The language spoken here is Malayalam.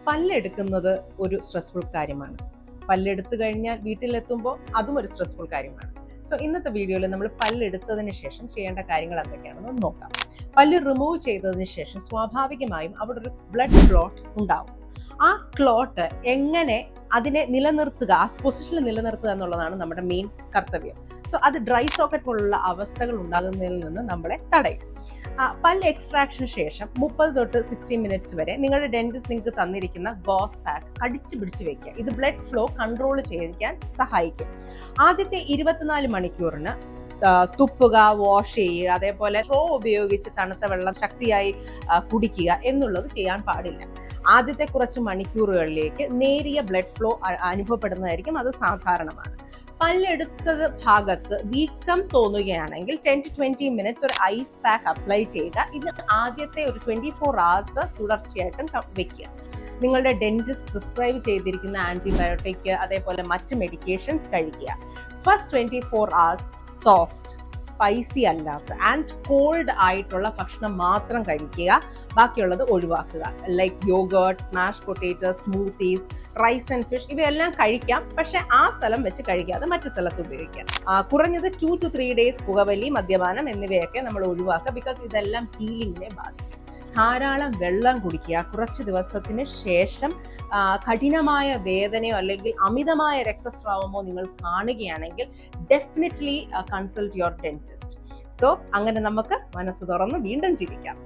പല്ലെടുക്കുന്നത് ഒരു സ്ട്രെസ്ഫുൾ കാര്യമാണ്. പല്ലെടുത്തു കഴിഞ്ഞാൽ വീട്ടിലെത്തുമ്പോൾ അതും ഒരു സ്ട്രെസ്ഫുൾ കാര്യമാണ്. സോ ഇന്നത്തെ വീഡിയോയിൽ നമ്മൾ പല്ലെടുത്തതിന് ശേഷം ചെയ്യേണ്ട കാര്യങ്ങൾ എന്തൊക്കെയാണെന്ന് നോക്കാം. പല്ല് റിമൂവ് ചെയ്തതിന് ശേഷം സ്വാഭാവികമായും അവിടെ ഒരു ബ്ലഡ് ക്ലോട്ട് ഉണ്ടാവും. ആ ക്ലോട്ട് എങ്ങനെ അതിനെ നിലനിർത്തുക, ആ പൊസിഷനിൽ നിലനിർത്തുക എന്നുള്ളതാണ് നമ്മുടെ മെയിൻ കർത്തവ്യം. സോ അത് ഡ്രൈ സോക്കറ്റ് പോലുള്ള അവസ്ഥകൾ ഉണ്ടാകുന്നതിൽ നിന്ന് നമ്മളെ തടയും. പല്ല് എക്സ്ട്രാക്ഷന് ശേഷം 30 തൊട്ട് 60 മിനിറ്റ്സ് വരെ നിങ്ങളുടെ ഡെന്റിസ്റ്റ് നിങ്ങൾക്ക് തന്നിരിക്കുന്ന ഗോസ് പാക്ക് അടിച്ചു പിടിച്ച് വെക്കുക. ഇത് ബ്ലഡ് ഫ്ലോ കൺട്രോൾ ചെയ്യാൻ സഹായിക്കും. ആദ്യത്തെ 24 മണിക്കൂറിന് തുപ്പുക, വാഷ് ചെയ്യുക, അതേപോലെ സ്ട്രോ ഉപയോഗിച്ച് തണുത്ത വെള്ളം ശക്തിയായി കുടിക്കുക എന്നുള്ളത് ചെയ്യാൻ പാടില്ല. ആദ്യത്തെ കുറച്ച് മണിക്കൂറുകളിലേക്ക് നേരിയ ബ്ലഡ് ഫ്ലോ അനുഭവപ്പെടുന്നതായിരിക്കും, അത് സാധാരണമാണ്. പല്ലെടുത്തത് ഭാഗത്ത് വീക്കം തോന്നുകയാണെങ്കിൽ 10 to 20 മിനിറ്റ്സ് ഒരു ഐസ് പാക്ക് അപ്ലൈ ചെയ്യുക. ഇത് ആദ്യത്തെ ഒരു 24 hours തുടർച്ചയായിട്ടും വെക്കുക. നിങ്ങളുടെ ഡെന്റിസ്റ്റ് പ്രിസ്ക്രൈബ് ചെയ്തിരിക്കുന്ന ആന്റിബയോട്ടിക് അതേപോലെ മറ്റ് മെഡിക്കേഷൻസ് കഴിക്കുക. ഫസ്റ്റ് 24 hours സോഫ്റ്റ്, സ്പൈസി അല്ലാത്ത ആൻഡ് കോൾഡ് ആയിട്ടുള്ള ഭക്ഷണം മാത്രം കഴിക്കുക. ബാക്കിയുള്ളത് ഒഴിവാക്കുക. Like yoghurt, smash potato, smoothies, rice and fish ഇവയെല്ലാം കഴിക്കാം, പക്ഷെ ആ സ്ഥലം വെച്ച് കഴിക്കാതെ മറ്റു സ്ഥലത്ത് ഉപയോഗിക്കാം. കുറഞ്ഞത് 2 to 3 days പുകവലി, മദ്യപാനം എന്നിവയൊക്കെ നമ്മൾ ഒഴിവാക്കുക. ബിക്കോസ് ഇതെല്ലാം ഹീലിംഗിനെ ബാധിക്കും. ധാരാളം വെള്ളം കുടിക്കുക. കുറച്ച് ദിവസത്തിന് ശേഷം കഠിനമായ വേദനയോ അല്ലെങ്കിൽ അമിതമായ രക്തസ്രാവമോ നിങ്ങൾ കാണുകയാണെങ്കിൽ definitely consult your dentist. So അങ്ങനെ നമുക്ക് മനസ്സ് തുറന്ന് വീണ്ടും ജീവിക്കാം.